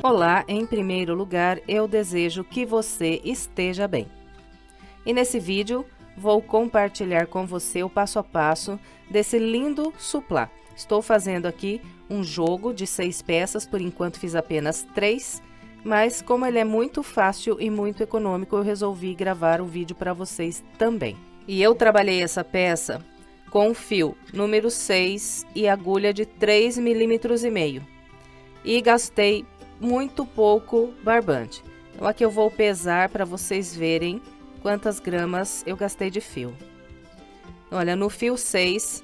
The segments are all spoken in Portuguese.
Olá, em primeiro lugar, eu desejo que você esteja bem. E nesse vídeo, vou compartilhar com você o passo a passo desse lindo suplá. Estou fazendo aqui um jogo de 6 peças, por enquanto fiz apenas 3, mas como ele é muito fácil e muito econômico, eu resolvi gravar o vídeo para vocês também. E eu trabalhei essa peça com fio número 6 e agulha de 3,5 milímetros e gastei muito pouco barbante. Então aqui eu vou pesar para vocês verem quantas gramas eu gastei de fio. Olha, no fio 6,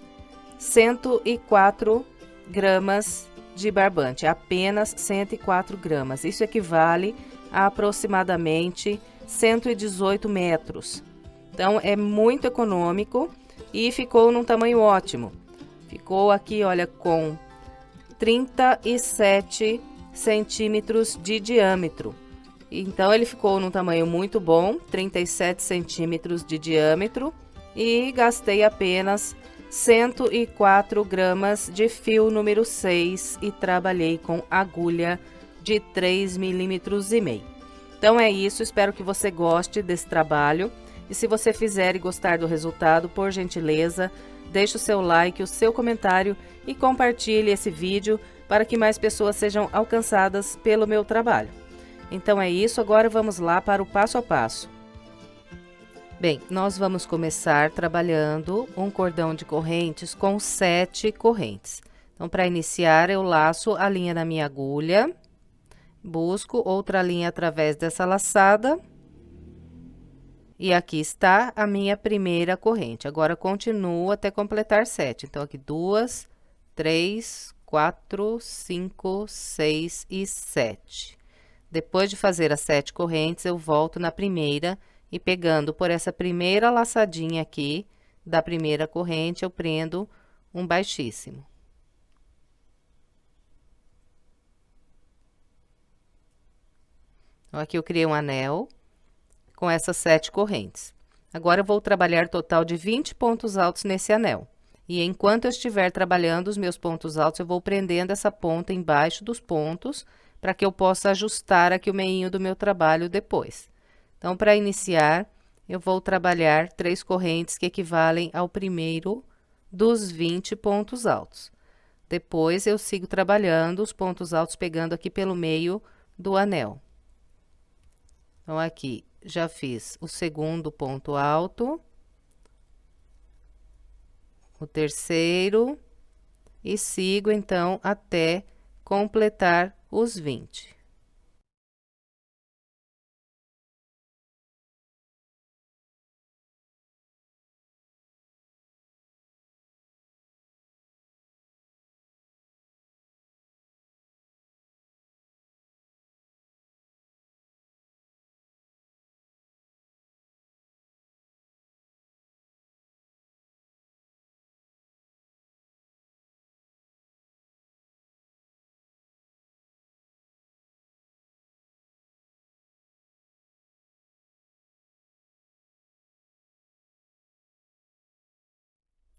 104 gramas de barbante, apenas 104 gramas. Isso equivale a aproximadamente 118 metros. Então é muito econômico e ficou num tamanho ótimo. Ficou aqui, olha, com 37 centímetros de diâmetro. Então ele ficou num tamanho muito bom, 37 centímetros de diâmetro, e gastei apenas 104 gramas de fio número 6 e trabalhei com agulha de 3,5 milímetros. Então é isso, espero que você goste desse trabalho, e se você fizer e gostar do resultado, por gentileza, deixe o seu like, o seu comentário e compartilhe esse vídeo para que mais pessoas sejam alcançadas pelo meu trabalho. Então é isso, agora vamos lá para o passo a passo. Bem, nós vamos começar trabalhando um cordão de correntes com 7 correntes. Então, para iniciar, eu laço a linha da minha agulha, busco outra linha através dessa laçada. E aqui está a minha primeira corrente. Agora, continuo até completar 7. Então, aqui 2, 3, 4, 5, 6 e 7. Depois de fazer as 7 correntes, eu volto na primeira e pegando por essa primeira laçadinha aqui da primeira corrente, eu prendo um baixíssimo. Então, aqui eu criei um anel com essas 7 correntes. Agora, eu vou trabalhar total de 20 pontos altos nesse anel. E enquanto eu estiver trabalhando os meus pontos altos, eu vou prendendo essa ponta embaixo dos pontos, para que eu possa ajustar aqui o meinho do meu trabalho depois. Então, para iniciar, eu vou trabalhar 3 correntes que equivalem ao primeiro dos 20 pontos altos. Depois, eu sigo trabalhando os pontos altos, pegando aqui pelo meio do anel. Então, aqui, já fiz o segundo ponto alto, o terceiro, e sigo, então, até completar os 20.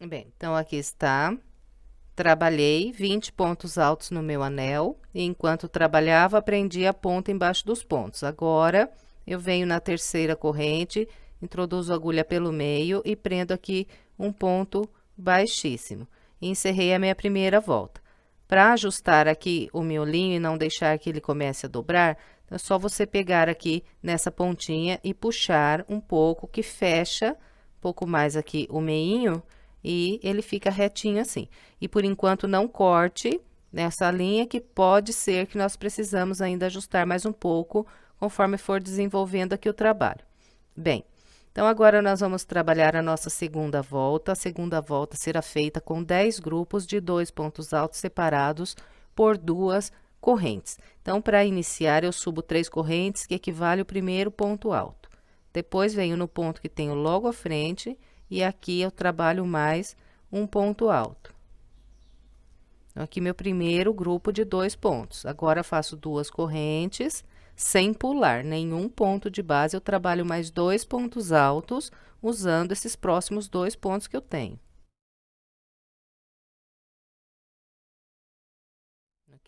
Bem, então aqui está. Trabalhei 20 pontos altos no meu anel, e enquanto trabalhava, prendi a ponta embaixo dos pontos. Agora, eu venho na terceira corrente, introduzo a agulha pelo meio e prendo aqui um ponto baixíssimo. E encerrei a minha primeira volta. Para ajustar aqui o miolinho e não deixar que ele comece a dobrar, é só você pegar aqui nessa pontinha e puxar um pouco, que fecha um pouco mais aqui o meinho, e ele fica retinho assim. E por enquanto não corte nessa linha, que pode ser que nós precisamos ainda ajustar mais um pouco conforme for desenvolvendo aqui o trabalho. Bem, então agora nós vamos trabalhar a nossa segunda volta. A segunda volta será feita com 10 grupos de 2 pontos altos separados por 2 correntes. Então, para iniciar, eu subo 3 correntes, que equivale ao primeiro ponto alto. Depois, venho no ponto que tenho logo à frente, e aqui eu trabalho mais um ponto alto. Então, aqui meu primeiro grupo de 2 pontos. Agora, faço 2 correntes, sem pular nenhum ponto de base, eu trabalho mais 2 pontos altos, usando esses próximos 2 pontos que eu tenho.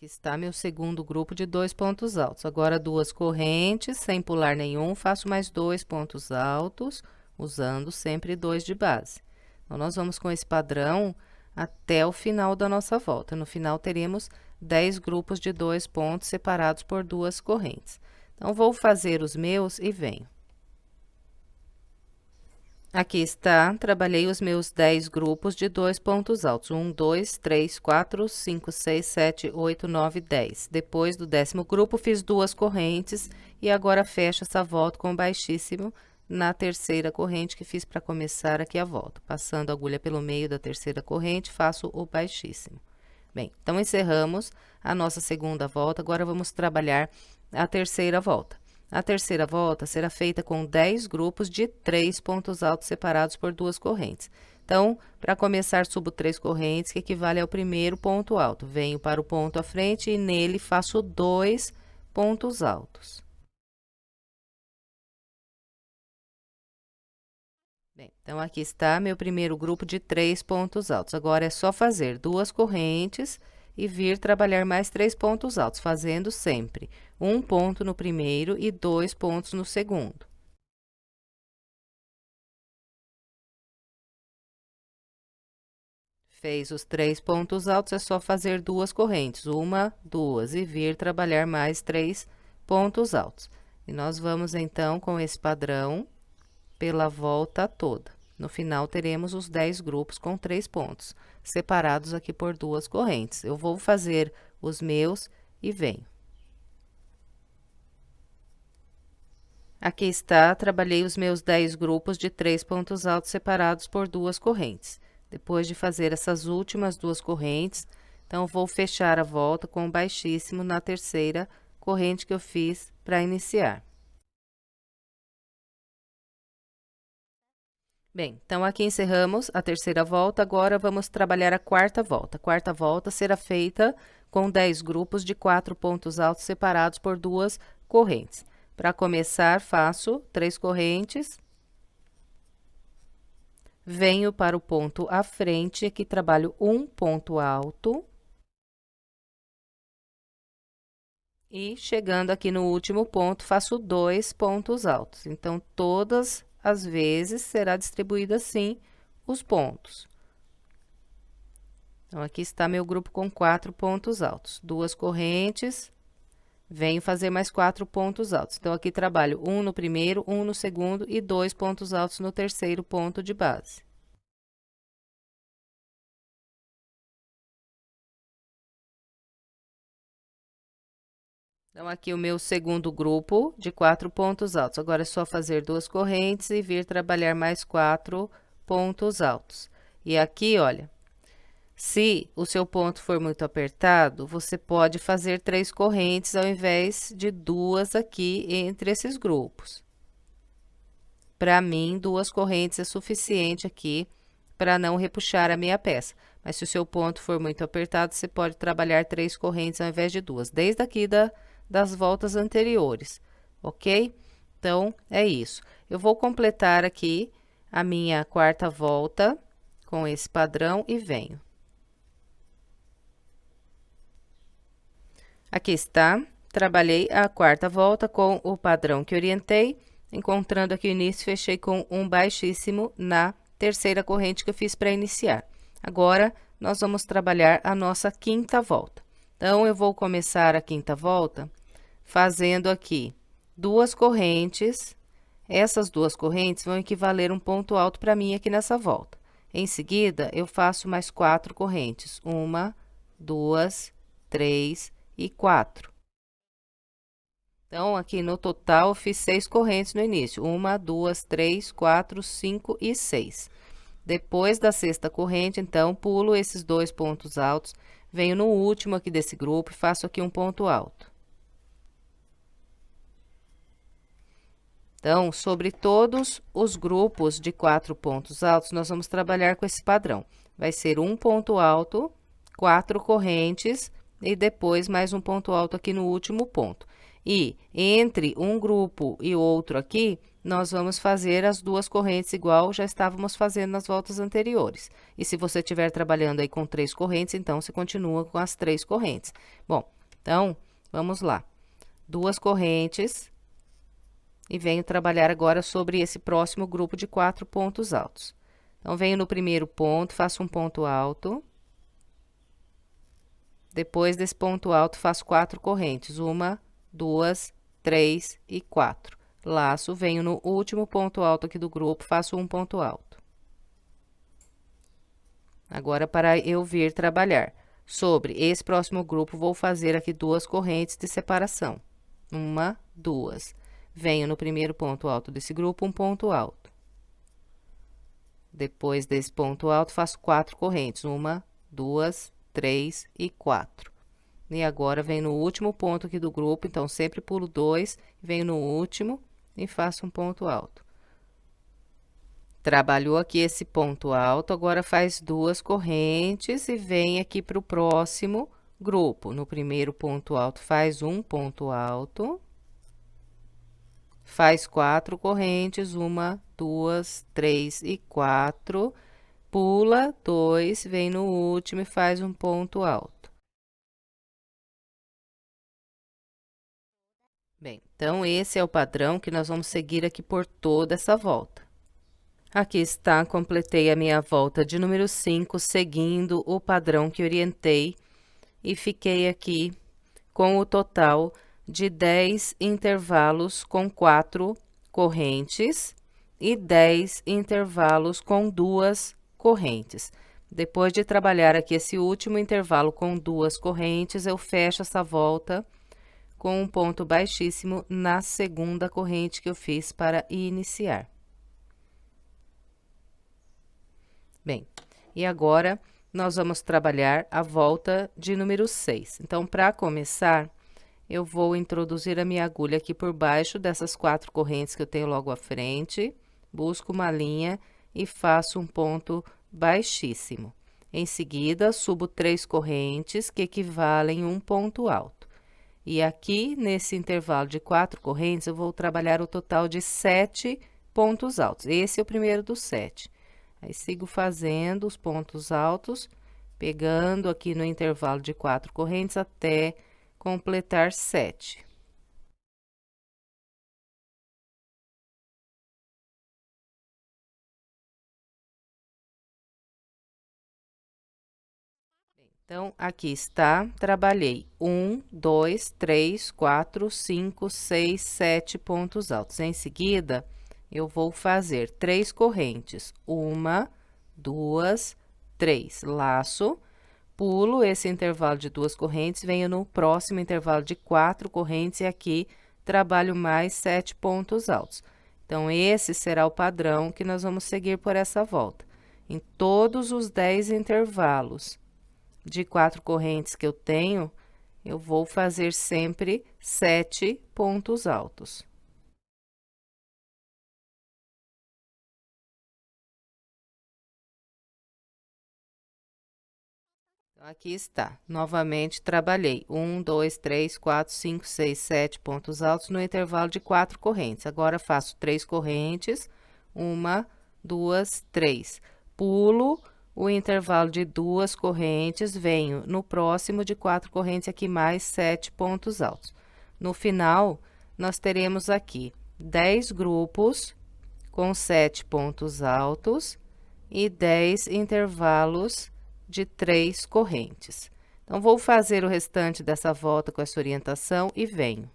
Aqui está meu segundo grupo de 2 pontos altos. Agora, 2 correntes, sem pular nenhum, faço mais 2 pontos altos, usando sempre 2 de base. Então, nós vamos com esse padrão até o final da nossa volta. No final, teremos 10 grupos de 2 pontos separados por 2 correntes. Então, vou fazer os meus e venho. Aqui está, trabalhei os meus 10 grupos de 2 pontos altos. 1, 2, 3, 4, 5, 6, 7, 8, 9, 10. Depois do 10º grupo, fiz 2 correntes e agora fecho essa volta com baixíssimo na terceira corrente que fiz para começar aqui a volta. Passando a agulha pelo meio da terceira corrente, faço o baixíssimo. Bem, então, encerramos a nossa segunda volta. Agora, vamos trabalhar a terceira volta. A terceira volta será feita com 10 grupos de 3 pontos altos separados por 2 correntes. Então, para começar, subo 3 correntes, que equivale ao primeiro ponto alto. Venho para o ponto à frente e nele faço 2 pontos altos. Bem, então, aqui está meu primeiro grupo de 3 pontos altos. Agora, é só fazer 2 correntes e vir trabalhar mais 3 pontos altos, fazendo sempre 1 ponto no primeiro e 2 pontos no segundo. Fez os 3 pontos altos, é só fazer 2 correntes, 1, 2, e vir trabalhar mais 3 pontos altos. E nós vamos, então, com esse padrão, pela volta toda. No final, teremos os 10 grupos com 3 pontos, separados aqui por 2 correntes. Eu vou fazer os meus e venho. Aqui está, trabalhei os meus 10 grupos de 3 pontos altos separados por 2 correntes. Depois de fazer essas últimas 2 correntes, então, vou fechar a volta com baixíssimo na terceira corrente que eu fiz para iniciar. Bem, então, aqui encerramos a terceira volta. Agora, vamos trabalhar a quarta volta. A quarta volta será feita com 10 grupos de 4 pontos altos separados por 2 correntes. Para começar, faço 3 correntes. Venho para o ponto à frente, aqui trabalho 1 ponto alto. E, chegando aqui no último ponto, faço 2 pontos altos. Então, todas as vezes, será distribuído assim os pontos. Então, aqui está meu grupo com 4 pontos altos. 2 correntes, venho fazer mais 4 pontos altos. Então, aqui trabalho 1 no primeiro, 1 no segundo e 2 pontos altos no terceiro ponto de base. Então, aqui o meu segundo grupo de 4 pontos altos. Agora, é só fazer 2 correntes e vir trabalhar mais 4 pontos altos. E aqui, olha, se o seu ponto for muito apertado, você pode fazer 3 correntes ao invés de 2 aqui entre esses grupos. Para mim, 2 correntes é suficiente aqui para não repuxar a minha peça. Mas se o seu ponto for muito apertado, você pode trabalhar 3 correntes ao invés de 2, desde aqui das voltas anteriores, ok? Então, é isso. Eu vou completar aqui a minha quarta volta com esse padrão e venho. Aqui está, trabalhei a quarta volta com o padrão que orientei, encontrando aqui o início, fechei com um baixíssimo na terceira corrente que eu fiz para iniciar. Agora, nós vamos trabalhar a nossa quinta volta. Então, eu vou começar a quinta volta fazendo aqui 2 correntes. Essas 2 correntes vão equivaler um ponto alto para mim aqui nessa volta. Em seguida, eu faço mais 4 correntes. 1, 2, 3 e 4. Então, aqui no total, eu fiz 6 correntes no início. 1, 2, 3, 4, 5 e 6. Depois da sexta corrente, então, pulo esses 2 pontos altos, venho no último aqui desse grupo e faço aqui um ponto alto. Então, sobre todos os grupos de 4 pontos altos, nós vamos trabalhar com esse padrão. Vai ser um ponto alto, 4 correntes e depois mais um ponto alto aqui no último ponto. E entre um grupo e outro aqui, nós vamos fazer as 2 correntes igual já estávamos fazendo nas voltas anteriores. E se você estiver trabalhando aí com 3 correntes, então, você continua com as 3 correntes. Bom, Então, vamos lá. 2 correntes e venho trabalhar agora sobre esse próximo grupo de 4 pontos altos. Então, venho no primeiro ponto, faço um ponto alto. Depois desse ponto alto, faço 4 correntes. 1, 2, 3 e 4. Laço, venho no último ponto alto aqui do grupo, faço um ponto alto. Agora, para eu vir trabalhar sobre esse próximo grupo, vou fazer aqui 2 correntes de separação. 1, 2. Venho no primeiro ponto alto desse grupo, um ponto alto. Depois desse ponto alto, faço 4 correntes. 1, 2, 3 e 4. E agora, venho no último ponto aqui do grupo, então, sempre pulo 2, venho no último e faço um ponto alto. Trabalhou aqui esse ponto alto, agora faz 2 correntes e vem aqui para o próximo grupo. No primeiro ponto alto, faz um ponto alto. Faz 4 correntes, 1, 2, 3 e 4. Pula 2, vem no último e faz um ponto alto. Bem, então, esse é o padrão que nós vamos seguir aqui por toda essa volta. Aqui está, completei a minha volta de número 5, seguindo o padrão que orientei, e fiquei aqui com o total de 10 intervalos com 4 correntes e 10 intervalos com 2 correntes. Depois de trabalhar aqui esse último intervalo com 2 correntes, eu fecho essa volta com um ponto baixíssimo na segunda corrente que eu fiz para iniciar. Bem, e agora, nós vamos trabalhar a volta de número 6. Então, para começar, eu vou introduzir a minha agulha aqui por baixo dessas 4 correntes que eu tenho logo à frente, busco uma linha e faço um ponto baixíssimo. Em seguida, subo 3 correntes, que equivalem a um ponto alto. E aqui, nesse intervalo de 4 correntes, eu vou trabalhar o total de 7 pontos altos. Esse é o primeiro dos 7. Aí, sigo fazendo os pontos altos, pegando aqui no intervalo de 4 correntes até completar 7. Então, aqui está, trabalhei 1, 2, 3, 4, 5, 6, 7 pontos altos. Em seguida, eu vou fazer 3 correntes, 1, 2, 3, laço, pulo esse intervalo de 2 correntes, venho no próximo intervalo de 4 correntes e aqui trabalho mais 7 pontos altos. Então, esse será o padrão que nós vamos seguir por essa volta. Em todos os 10 intervalos de 4 correntes que eu tenho, eu vou fazer sempre 7 pontos altos. Então, aqui está. Novamente, trabalhei 1, 2, 3, 4, 5, 6, 7 pontos altos no intervalo de 4 correntes. Agora, faço 3 correntes, 1, 2, 3. Pulo o intervalo de 2 correntes, venho no próximo de 4 correntes, aqui mais 7 pontos altos. No final, nós teremos aqui 10 grupos com 7 pontos altos e 10 intervalos de 3 correntes. Então, vou fazer o restante dessa volta com essa orientação e venho.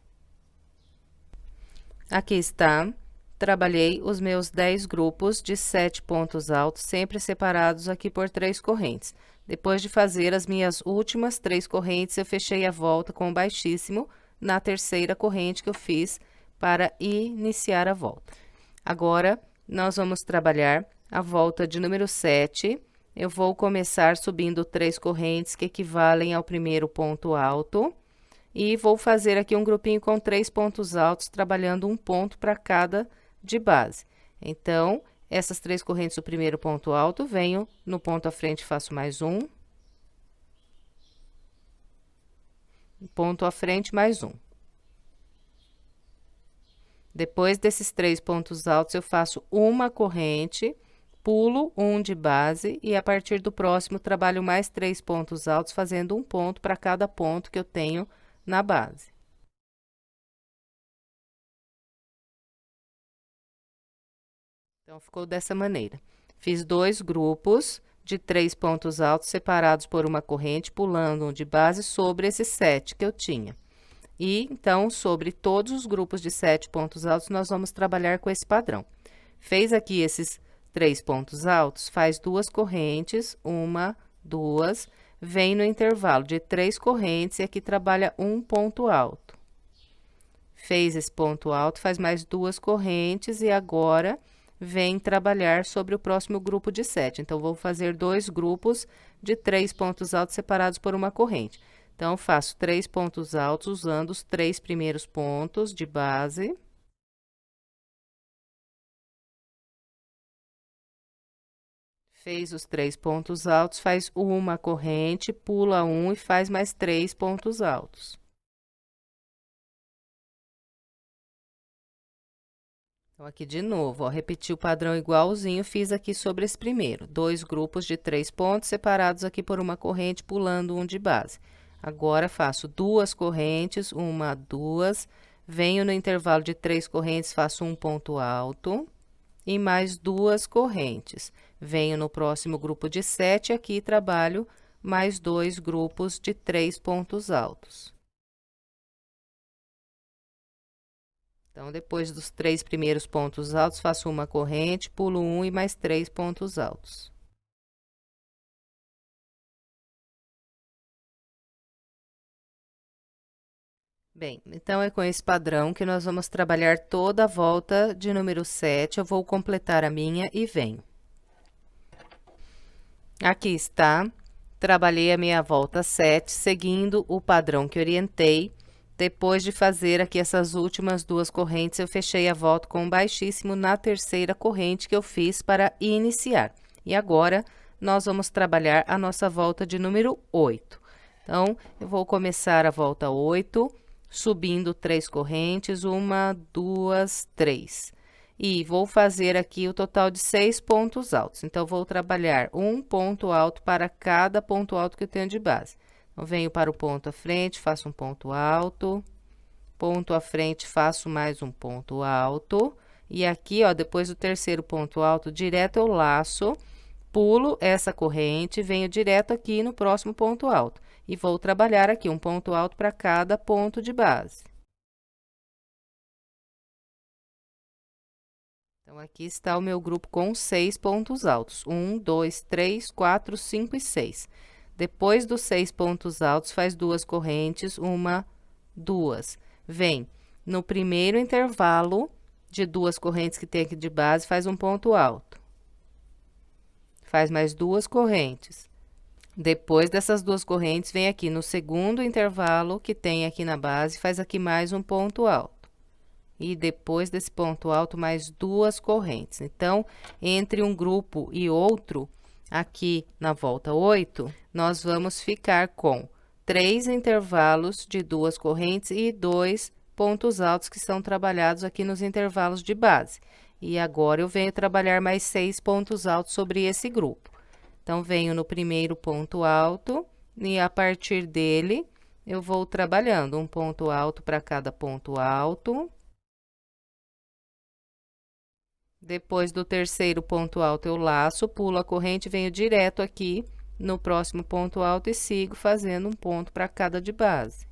Aqui está. Trabalhei os meus 10 grupos de 7 pontos altos, sempre separados aqui por 3 correntes. Depois de fazer as minhas últimas 3 correntes, eu fechei a volta com baixíssimo na terceira corrente que eu fiz para iniciar a volta. Agora, nós vamos trabalhar a volta de número 7. Eu vou começar subindo 3 correntes que equivalem ao primeiro ponto alto. E vou fazer aqui um grupinho com 3 pontos altos, trabalhando um ponto para cada de base. Então, essas 3 correntes do primeiro ponto alto, venho no ponto à frente, faço mais um. Ponto à frente, mais um. Depois desses 3 pontos altos, eu faço uma corrente, pulo um de base e a partir do próximo trabalho mais 3 pontos altos, fazendo um ponto para cada ponto que eu tenho na base. Então, ficou dessa maneira. Fiz 2 grupos de 3 pontos altos separados por uma corrente, pulando um de base sobre esses 7 que eu tinha. E, então, sobre todos os grupos de 7 pontos altos, nós vamos trabalhar com esse padrão. Fez aqui esses 3 pontos altos, faz 2 correntes, 1, 2, vem no intervalo de 3 correntes e aqui trabalha um ponto alto. Fez esse ponto alto, faz mais 2 correntes e agora vem trabalhar sobre o próximo grupo de 7. Então, vou fazer 2 grupos de 3 pontos altos separados por uma corrente. Então, faço 3 pontos altos usando os 3 primeiros pontos de base. Fez os 3 pontos altos, faz uma corrente, pula um e faz mais 3 pontos altos. Então, aqui de novo, ó, repeti o padrão igualzinho, fiz aqui sobre esse primeiro. 2 grupos de 3 pontos separados aqui por uma corrente, pulando um de base. Agora, faço 2 correntes, 1, 2, venho no intervalo de 3 correntes, faço um ponto alto e mais 2 correntes. Venho no próximo grupo de 7 aqui trabalho mais 2 grupos de 3 pontos altos. Então, depois dos 3 primeiros pontos altos, faço uma corrente, pulo um e mais 3 pontos altos. Bem, então, é com esse padrão que nós vamos trabalhar toda a volta de número 7. Eu vou completar a minha e venho. Aqui está, trabalhei a minha volta 7, seguindo o padrão que orientei. Depois de fazer aqui essas últimas 2 correntes, eu fechei a volta com um baixíssimo na terceira corrente que eu fiz para iniciar. E agora, nós vamos trabalhar a nossa volta de número 8. Então, eu vou começar a volta 8, subindo 3 correntes, 1, 2, 3. E vou fazer aqui o total de 6 pontos altos. Então, vou trabalhar um ponto alto para cada ponto alto que eu tenho de base. Então, venho para o ponto à frente, faço um ponto alto, ponto à frente, faço mais um ponto alto, e aqui, ó, depois do terceiro ponto alto, direto eu laço, pulo essa corrente, venho direto aqui no próximo ponto alto, e vou trabalhar aqui um ponto alto para cada ponto de base. Então, aqui está o meu grupo com 6 pontos altos, 1, 2, 3, 4, 5 e 6. Depois dos 6 pontos altos, faz 2 correntes, 1, 2. Vem no primeiro intervalo de 2 correntes que tem aqui de base, faz um ponto alto. Faz mais 2 correntes. Depois dessas 2 correntes, vem aqui no segundo intervalo que tem aqui na base, faz aqui mais um ponto alto. E depois desse ponto alto, mais 2 correntes. Então, entre um grupo e outro, aqui na volta 8, nós vamos ficar com 3 intervalos de 2 correntes e 2 pontos altos que são trabalhados aqui nos intervalos de base. E agora, eu venho trabalhar mais 6 pontos altos sobre esse grupo. Então, venho no primeiro ponto alto e a partir dele, eu vou trabalhando um ponto alto para cada ponto alto. Depois do terceiro ponto alto, eu laço, pulo a corrente, venho direto aqui no próximo ponto alto e sigo fazendo um ponto para cada de base.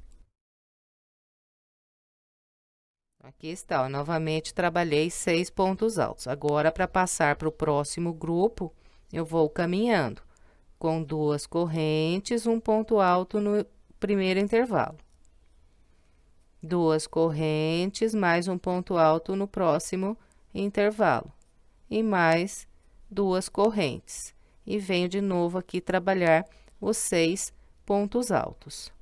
Aqui está, ó, novamente trabalhei 6 pontos altos. Agora, para passar para o próximo grupo, eu vou caminhando com 2 correntes, um ponto alto no primeiro intervalo. 2 correntes, mais um ponto alto no próximo intervalo. E mais 2 correntes. E venho de novo aqui trabalhar os 6 pontos altos.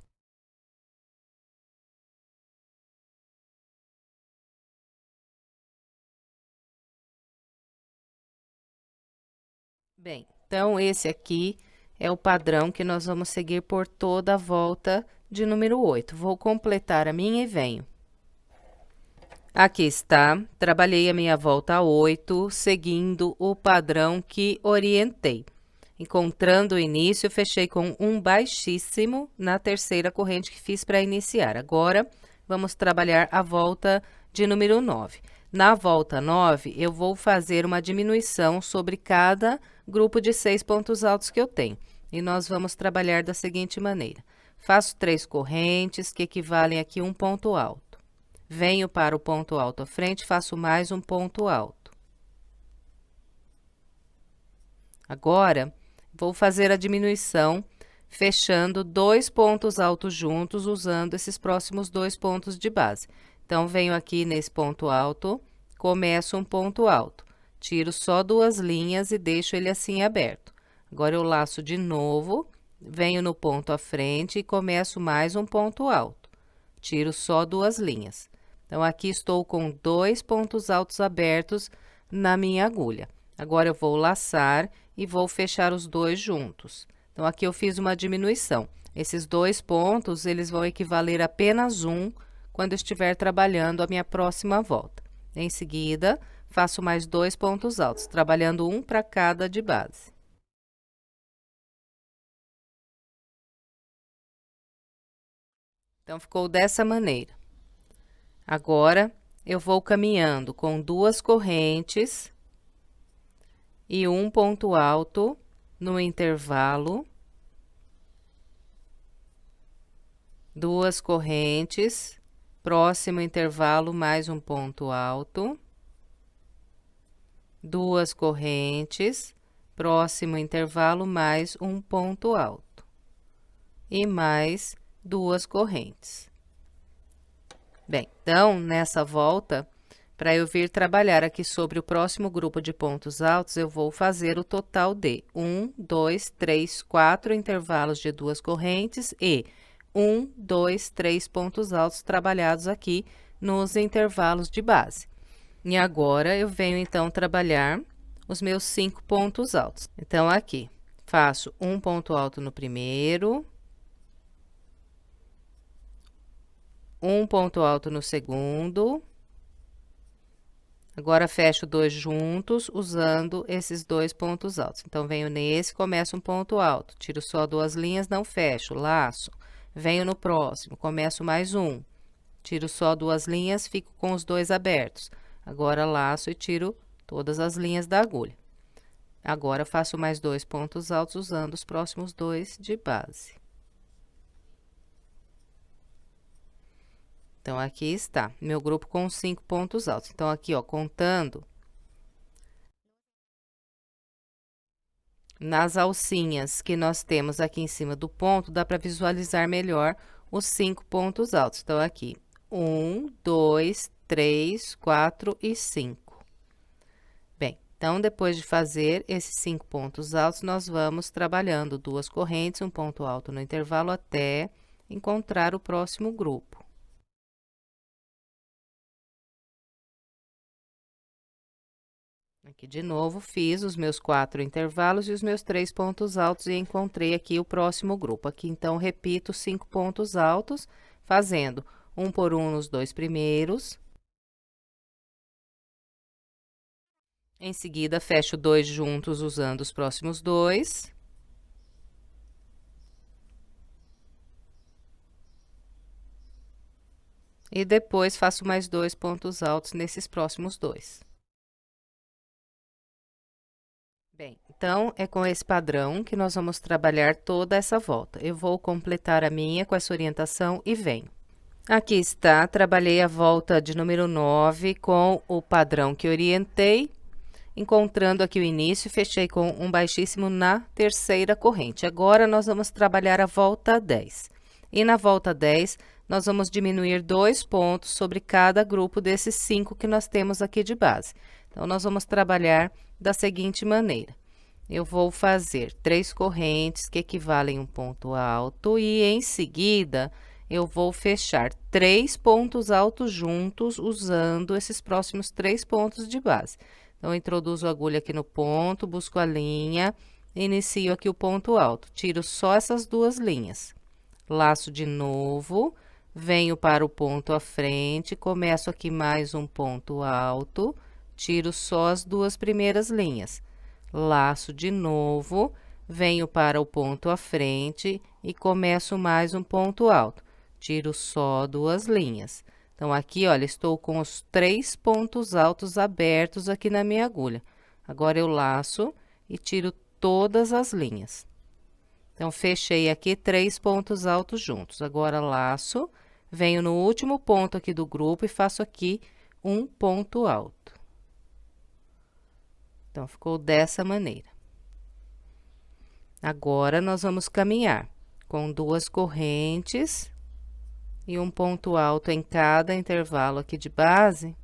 Bem, então, esse aqui é o padrão que nós vamos seguir por toda a volta de número 8. Vou completar a minha e venho. Aqui está, trabalhei a minha volta 8, seguindo o padrão que orientei. Encontrando o início, fechei com um baixíssimo na terceira corrente que fiz para iniciar. Agora, vamos trabalhar a volta de número 9. Na volta 9, eu vou fazer uma diminuição sobre cada grupo de 6 pontos altos que eu tenho. E nós vamos trabalhar da seguinte maneira. Faço 3 correntes, que equivalem aqui a um ponto alto. Venho para o ponto alto à frente, faço mais um ponto alto. Agora, vou fazer a diminuição, fechando 2 pontos altos juntos, usando esses próximos 2 pontos de base. Então, venho aqui nesse ponto alto, começo um ponto alto. Tiro só 2 linhas e deixo ele assim aberto. Agora, eu laço de novo, venho no ponto à frente e começo mais um ponto alto. Tiro só 2 linhas. Então, aqui estou com 2 pontos altos abertos na minha agulha. Agora, eu vou laçar e vou fechar os 2 juntos. Então, aqui eu fiz uma diminuição. Esses 2 pontos, eles vão equivaler a apenas um quando eu estiver trabalhando a minha próxima volta. Em seguida, faço mais 2 pontos altos, trabalhando um para cada de base. Então, ficou dessa maneira. Agora, eu vou caminhando com 2 correntes e um ponto alto no intervalo, 2 correntes, próximo intervalo, mais um ponto alto, 2 correntes, próximo intervalo, mais um ponto alto, e mais 2 correntes. Bem, então, nessa volta, para eu vir trabalhar aqui sobre o próximo grupo de pontos altos, eu vou fazer o total de 1, 2, 3, 4 intervalos de 2 correntes e 1, 2, 3 pontos altos trabalhados aqui nos intervalos de base. E agora, eu venho, então, trabalhar os meus 5 pontos altos. Então, aqui, faço um ponto alto no primeiro, um ponto alto no segundo. Agora, fecho 2 juntos, usando esses 2 pontos altos. Então, venho nesse, começo um ponto alto, tiro só 2 linhas, não fecho, laço. Venho no próximo, começo mais um, tiro só 2 linhas, fico com os 2 abertos. Agora, laço e tiro todas as linhas da agulha. Agora, faço mais 2 pontos altos, usando os próximos 2 de base. Então, aqui está, meu grupo com 5 pontos altos. Então, aqui, ó, contando, nas alcinhas que nós temos aqui em cima do ponto, dá para visualizar melhor os 5 pontos altos. Então, aqui, 1, 2, 3, 4 e 5. Bem, então, depois de fazer esses 5 pontos altos, nós vamos trabalhando 2 correntes, um ponto alto no intervalo, até encontrar o próximo grupo. Aqui, de novo, fiz os meus 4 intervalos e os meus 3 pontos altos e encontrei aqui o próximo grupo. Aqui, então, repito 5 pontos altos, fazendo um por um nos 2 primeiros. Em seguida, fecho 2 juntos usando os próximos 2. E depois, faço mais 2 pontos altos nesses próximos 2. Bem, então, é com esse padrão que nós vamos trabalhar toda essa volta. Eu vou completar a minha com essa orientação e venho. Aqui está, trabalhei a volta de número 9 com o padrão que orientei, encontrando aqui o início, fechei com um baixíssimo na terceira corrente. Agora, nós vamos trabalhar a volta 10. E na volta 10, nós vamos diminuir 2 pontos sobre cada grupo desses 5 que nós temos aqui de base. Então, nós vamos trabalhar da seguinte maneira. Eu vou fazer 3 correntes que equivalem a um ponto alto e, em seguida, eu vou fechar 3 pontos altos juntos, usando esses próximos 3 pontos de base. Então, eu introduzo a agulha aqui no ponto, busco a linha, inicio aqui o ponto alto. Tiro só essas 2 linhas. Laço de novo, venho para o ponto à frente, começo aqui mais um ponto alto, tiro só as 2 primeiras linhas. Laço de novo, venho para o ponto à frente e começo mais um ponto alto. Tiro só 2 linhas. Então, aqui, olha, estou com os 3 pontos altos abertos aqui na minha agulha. Agora, eu laço e tiro todas as linhas. Então, fechei aqui 3 pontos altos juntos. Agora, laço, venho no último ponto aqui do grupo e faço aqui um ponto alto. Então, ficou dessa maneira. Agora, nós vamos caminhar com 2 correntes e um ponto alto em cada intervalo aqui de base,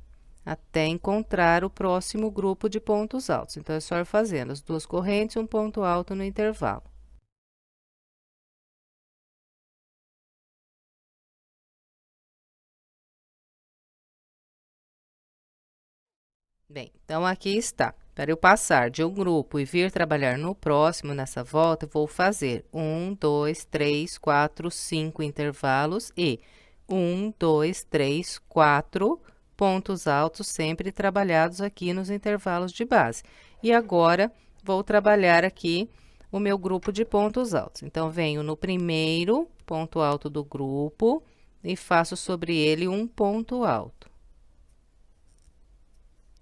até encontrar o próximo grupo de pontos altos. Então, é só ir fazendo as 2 correntes e um ponto alto no intervalo. Bem, então, aqui está. Para eu passar de um grupo e vir trabalhar no próximo, nessa volta, eu vou fazer 1, 2, 3, 4, 5 intervalos e 1, 2, 3, 4 pontos altos, sempre trabalhados aqui nos intervalos de base. E agora, vou trabalhar aqui o meu grupo de pontos altos. Então, venho no primeiro ponto alto do grupo e faço sobre ele um ponto alto.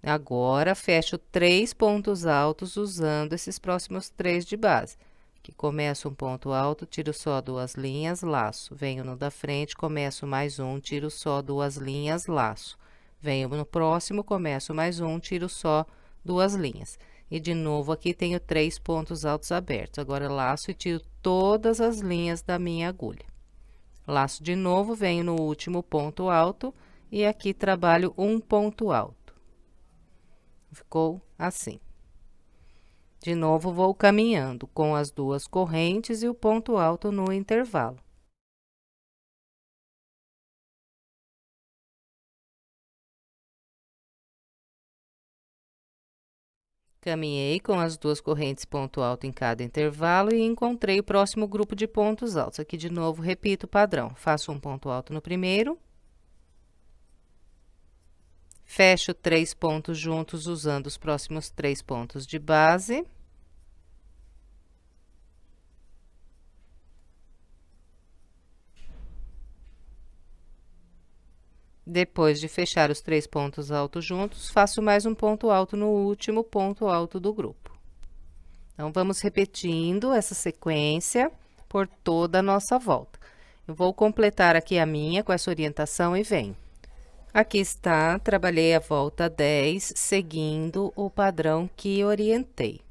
Agora, fecho 3 pontos altos usando esses próximos 3 de base. Aqui começo um ponto alto, tiro só 2 linhas, laço. Venho no da frente, começo mais um, tiro só 2 linhas, laço. Venho no próximo, começo mais um, tiro só 2 linhas. E de novo, aqui tenho 3 pontos altos abertos. Agora, laço e tiro todas as linhas da minha agulha. Laço de novo, venho no último ponto alto e aqui trabalho um ponto alto. Ficou assim. De novo, vou caminhando com as 2 correntes e o ponto alto no intervalo. Caminhei com as 2 correntes ponto alto em cada intervalo e encontrei o próximo grupo de pontos altos. Aqui, de novo, repito o padrão. Faço um ponto alto no primeiro. Fecho 3 pontos juntos usando os próximos 3 pontos de base. Depois de fechar os 3 pontos altos juntos, faço mais um ponto alto no último ponto alto do grupo. Então, vamos repetindo essa sequência por toda a nossa volta. Eu vou completar aqui a minha com essa orientação e venho. Aqui está, trabalhei a volta 10, seguindo o padrão que orientei.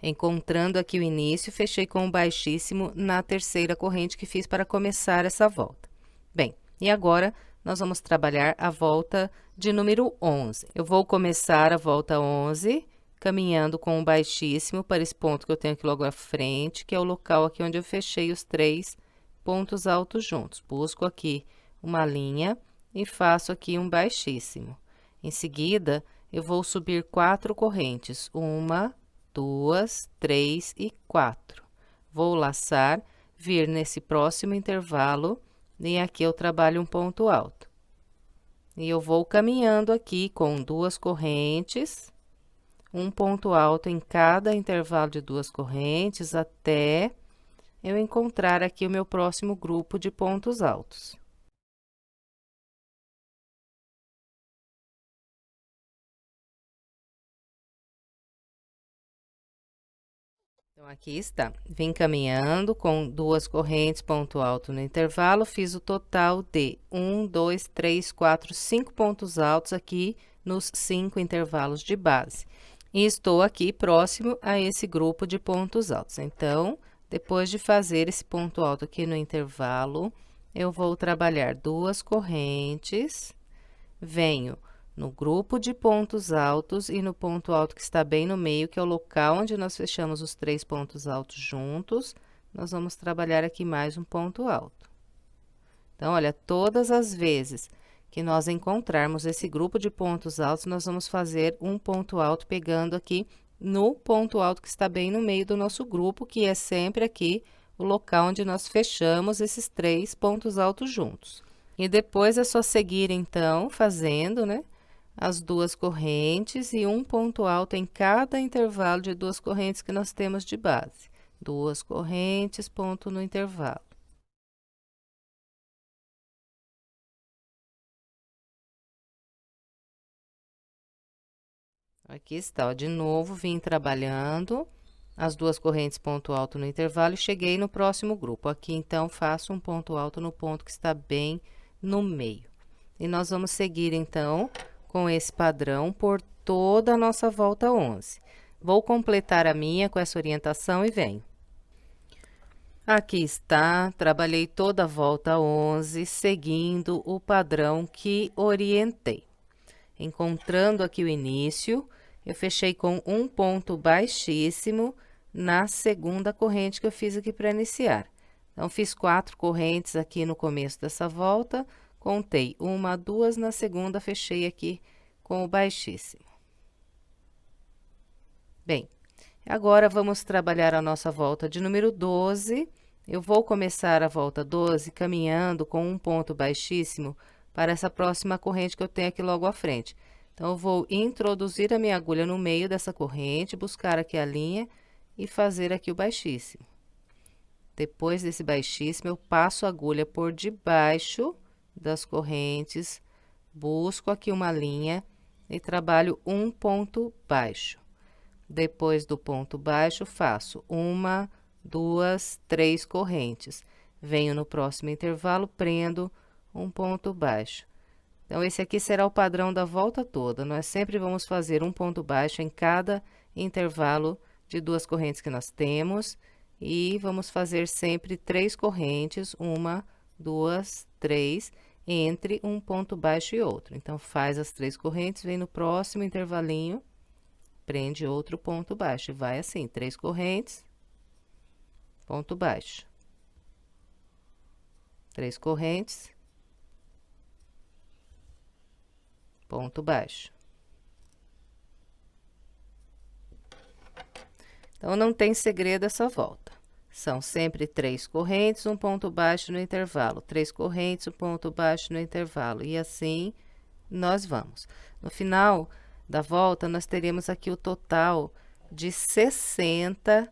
Encontrando aqui o início, fechei com o baixíssimo na terceira corrente que fiz para começar essa volta. Bem, e agora, nós vamos trabalhar a volta de número 11. Eu vou começar a volta 11, caminhando com o baixíssimo para esse ponto que eu tenho aqui logo à frente, que é o local aqui onde eu fechei os 3 pontos altos juntos. Busco aqui uma linha e faço aqui um baixíssimo. Em seguida, eu vou subir 4 correntes, 1, 2, 3 e 4. Vou laçar, vir nesse próximo intervalo, e aqui eu trabalho um ponto alto. E eu vou caminhando aqui com 2 correntes, um ponto alto em cada intervalo de 2 correntes, até eu encontrar aqui o meu próximo grupo de pontos altos. Então, aqui está. Vim caminhando com 2 correntes, ponto alto no intervalo, fiz o total de 1, 2, 3, 4, 5 pontos altos aqui nos 5 intervalos de base. E estou aqui próximo a esse grupo de pontos altos. Então, depois de fazer esse ponto alto aqui no intervalo, eu vou trabalhar 2 correntes, venho no grupo de pontos altos e no ponto alto que está bem no meio, que é o local onde nós fechamos os 3 pontos altos juntos, nós vamos trabalhar aqui mais um ponto alto. Então, olha, todas as vezes que nós encontrarmos esse grupo de pontos altos, nós vamos fazer um ponto alto pegando aqui no ponto alto que está bem no meio do nosso grupo, que é sempre aqui o local onde nós fechamos esses 3 pontos altos juntos. E depois é só seguir, então, fazendo, né, as 2 correntes e um ponto alto em cada intervalo de 2 correntes que nós temos de base. duas correntes, ponto no intervalo. Aqui está, ó, de novo, vim trabalhando as duas correntes ponto alto no intervalo e cheguei no próximo grupo. Aqui, então, faço um ponto alto no ponto que está bem no meio. E nós vamos seguir, então, com esse padrão por toda a nossa volta 11. Vou completar a minha com essa orientação e venho. Aqui está, trabalhei toda a volta 11, seguindo o padrão que orientei. Encontrando aqui o início, eu fechei com um ponto baixíssimo na segunda corrente que eu fiz aqui para iniciar. Então, fiz 4 correntes aqui no começo dessa volta, contei 1, 2, na segunda fechei aqui com o baixíssimo. Bem, agora vamos trabalhar a nossa volta de número 12. Eu vou começar a volta 12 caminhando com um ponto baixíssimo para essa próxima corrente que eu tenho aqui logo à frente. Então, eu vou introduzir a minha agulha no meio dessa corrente, buscar aqui a linha e fazer aqui o baixíssimo. Depois desse baixíssimo, eu passo a agulha por debaixo das correntes, busco aqui uma linha e trabalho um ponto baixo. Depois do ponto baixo, faço 1, 2, 3 correntes. Venho no próximo intervalo, prendo um ponto baixo. Então, esse aqui será o padrão da volta toda. Nós sempre vamos fazer um ponto baixo em cada intervalo de duas correntes que nós temos. E vamos fazer sempre 3 correntes, 1, 2, 3, entre um ponto baixo e outro. Então, faz as 3 correntes, vem no próximo intervalinho, prende outro ponto baixo. E vai assim, 3 correntes, ponto baixo. 3 correntes, ponto baixo. Então, não tem segredo essa volta. São sempre 3 correntes, um ponto baixo no intervalo. 3 correntes, um ponto baixo no intervalo. E assim, nós vamos. No final da volta, nós teremos aqui o total de 60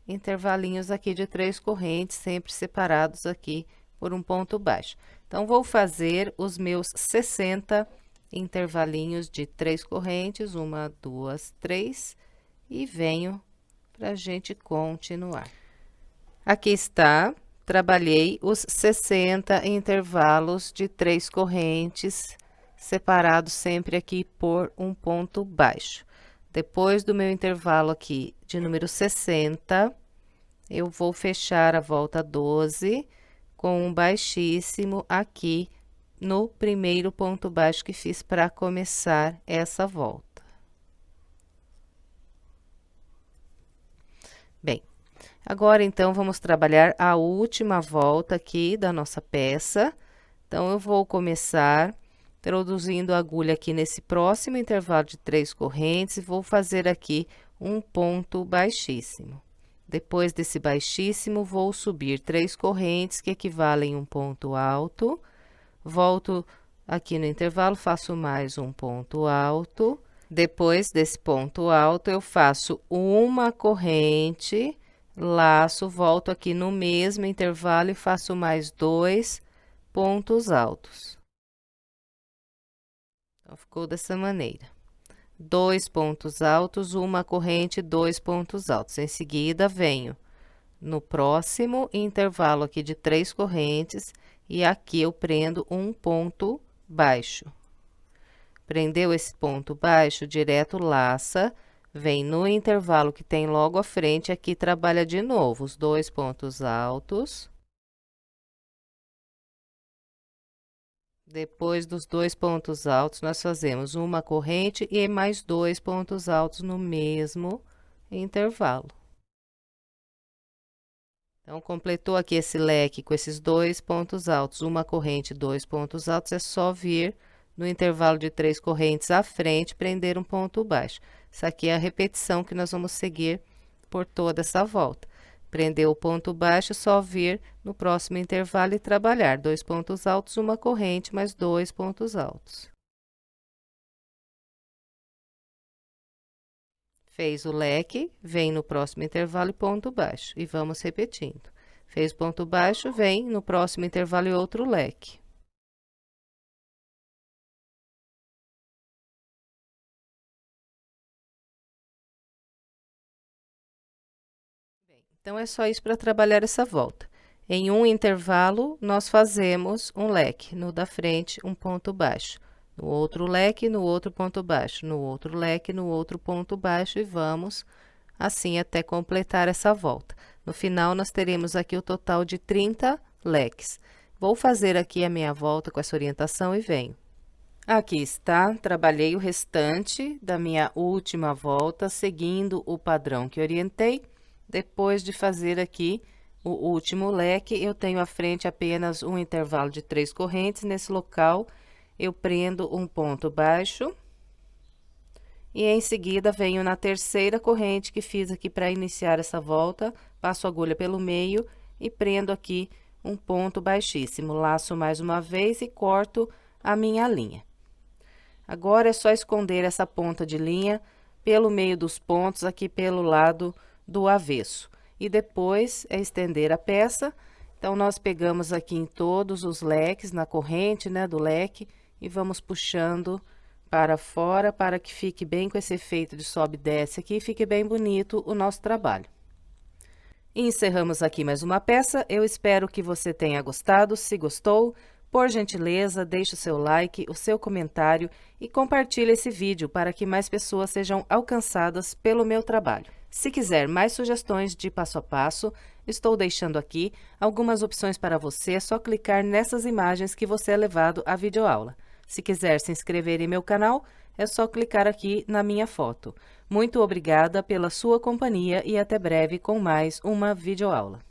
intervalinhos aqui de 3 correntes, sempre separados aqui por um ponto baixo. Então, vou fazer os meus 60 intervalinhos de 3 correntes, 1, 2, 3, e venho para a gente continuar. Aqui está, trabalhei os 60 intervalos de 3 correntes, separados sempre aqui por um ponto baixo. Depois do meu intervalo aqui de número 60, eu vou fechar a volta 12 com um baixíssimo aqui no primeiro ponto baixo que fiz para começar essa volta. Bem, agora, então, vamos trabalhar a última volta aqui da nossa peça. Então, eu vou começar introduzindo a agulha aqui nesse próximo intervalo de 3 correntes e vou fazer aqui um ponto baixíssimo. Depois desse baixíssimo, vou subir 3 correntes, que equivalem a um ponto alto. Volto aqui no intervalo, faço mais um ponto alto. Depois desse ponto alto, eu faço uma corrente, laço, volto aqui no mesmo intervalo e faço mais 2 pontos altos. Então, ficou dessa maneira. 2 pontos altos, uma corrente, 2 pontos altos. Em seguida, venho no próximo intervalo aqui de 3 correntes e aqui eu prendo um ponto baixo. Prendeu esse ponto baixo, direto laça, vem no intervalo que tem logo à frente, aqui trabalha de novo os 2 pontos altos. Depois dos 2 pontos altos, nós fazemos uma corrente e mais 2 pontos altos no mesmo intervalo. Então, completou aqui esse leque com esses 2 pontos altos, uma corrente, 2 pontos altos, é só vir no intervalo de 3 correntes à frente, prender um ponto baixo. Isso aqui é a repetição que nós vamos seguir por toda essa volta. Prender o ponto baixo, só vir no próximo intervalo e trabalhar 2 pontos altos, uma corrente, mais 2 pontos altos. Fez o leque, vem no próximo intervalo e ponto baixo. E vamos repetindo. Fez ponto baixo, vem no próximo intervalo e outro leque. Então, é só isso para trabalhar essa volta. Em um intervalo, nós fazemos um leque. No da frente, um ponto baixo. No outro leque, no outro ponto baixo. No outro leque, no outro ponto baixo. E vamos assim até completar essa volta. No final, nós teremos aqui o total de 30 leques. Vou fazer aqui a minha volta com essa orientação e venho. Aqui está, trabalhei o restante da minha última volta, seguindo o padrão que orientei. Depois de fazer aqui o último leque, eu tenho à frente apenas um intervalo de 3 correntes. Nesse local, eu prendo um ponto baixo. E em seguida, venho na terceira corrente que fiz aqui para iniciar essa volta. Passo a agulha pelo meio e prendo aqui um ponto baixíssimo. Laço mais uma vez e corto a minha linha. Agora, é só esconder essa ponta de linha pelo meio dos pontos, aqui pelo lado do avesso. E depois, é estender a peça. Então, nós pegamos aqui em todos os leques, na corrente, né, do leque, e vamos puxando para fora, para que fique bem com esse efeito de sobe e desce aqui, e fique bem bonito o nosso trabalho. E encerramos aqui mais uma peça. Eu espero que você tenha gostado. Se gostou, por gentileza, deixe o seu like, o seu comentário e compartilhe esse vídeo para que mais pessoas sejam alcançadas pelo meu trabalho. Se quiser mais sugestões de passo a passo, estou deixando aqui algumas opções para você, é só clicar nessas imagens que você é levado à videoaula. Se quiser se inscrever em meu canal, é só clicar aqui na minha foto. Muito obrigada pela sua companhia e até breve com mais uma videoaula.